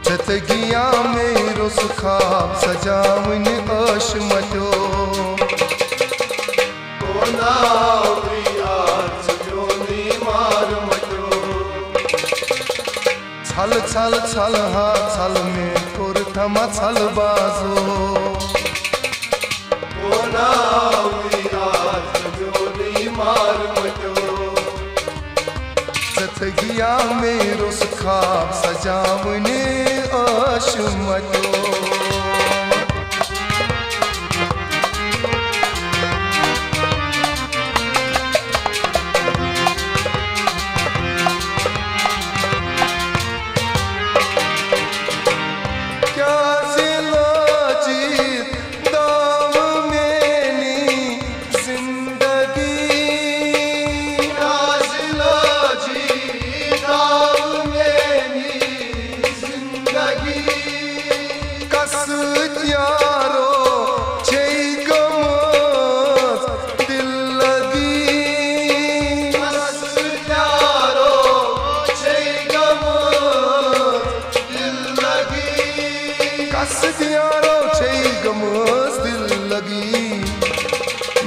छतगिया में रुस ख्वाब सजावन अश मचो छल छल छल हा छल में कुर थमा छल बाजो छतगिया में रुस ख्वाब सजावन अश मचो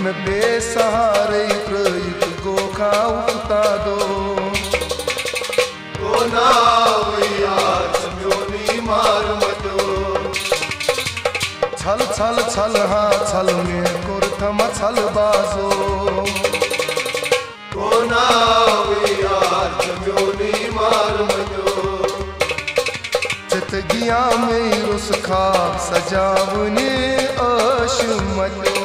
मैं बेसहारे प्रयुक्त गोखा उठता दो छल छल छल हा छल में कुरथम छल बाजो छतगिया में रुस ख्वाब सजावने अश मचो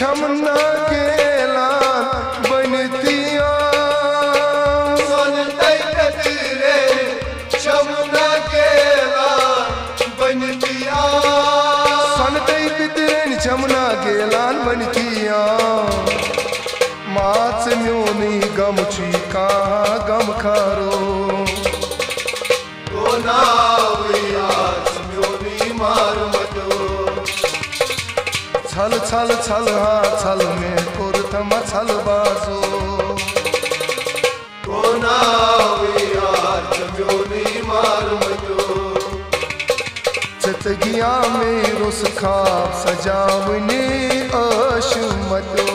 छमना गेला बनतिया छमना गेला बनतिया सनतई पितरेन छमना गेलान बनतिया माच म्योनी गम छी कहाँ गम खारो छल छल छल हा छल में कुरथम छल बाजो छतगिया में रुस ख्वाब सजावने अश मचो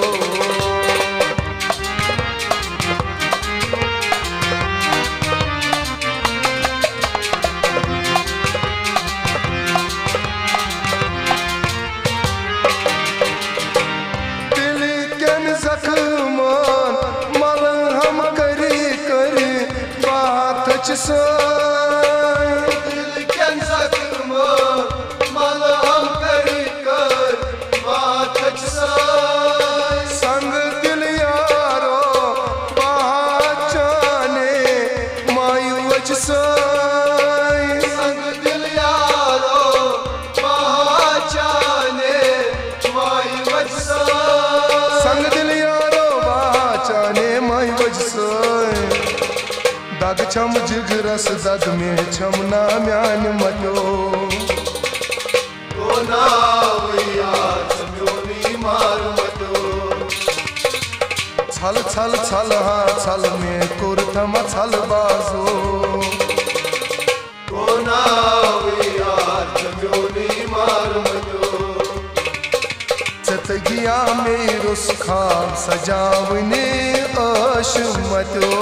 संग दिल यारो पहचाने मायूच संग दिल यारो पहचाने मायूच संग दिल यारो पहचाने मायूच दग छम जिगरस दग में छमना म्यान मचो छल छल छल हा छल में कुरथम छल बाजो छतगिया में रुस ख्वाब सजावने अश मचो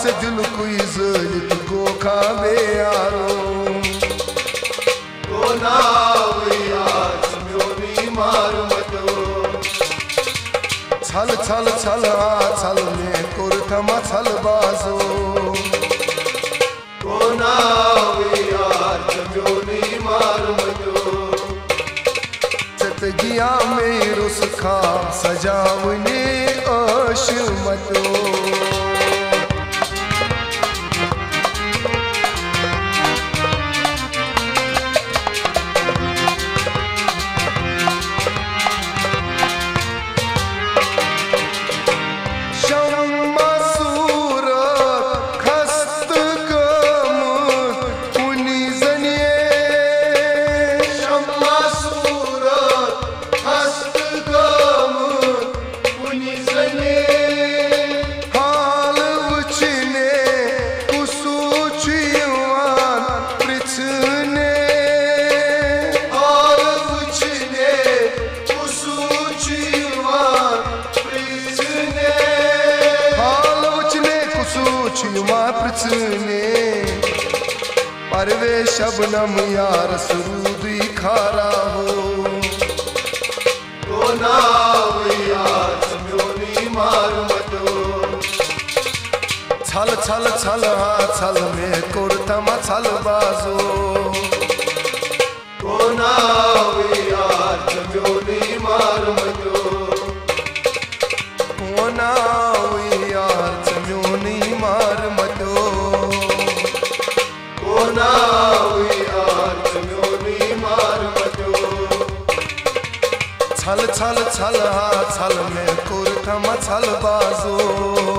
हाथ दिल कोई जलित गो खाबे यारो को नाव यार म्योनी मार मतो छल छल छल छल में कुर्तम छल बाजो को नाव यार म्योनी मार मतो चतगिया में रुसखा सजावने आश मतो परवे शबनम यार सुरूदी खारा हो को नाव यार म्योनी मार मतो छल छल छल छल में कुर्तम छल बाजो को नाव यार म्योनी मार मतो को नाव यार म्योनी मार मतो को नाव यार म्योनी मार मतो छल छल छल छल में कुर्तम छल बाजो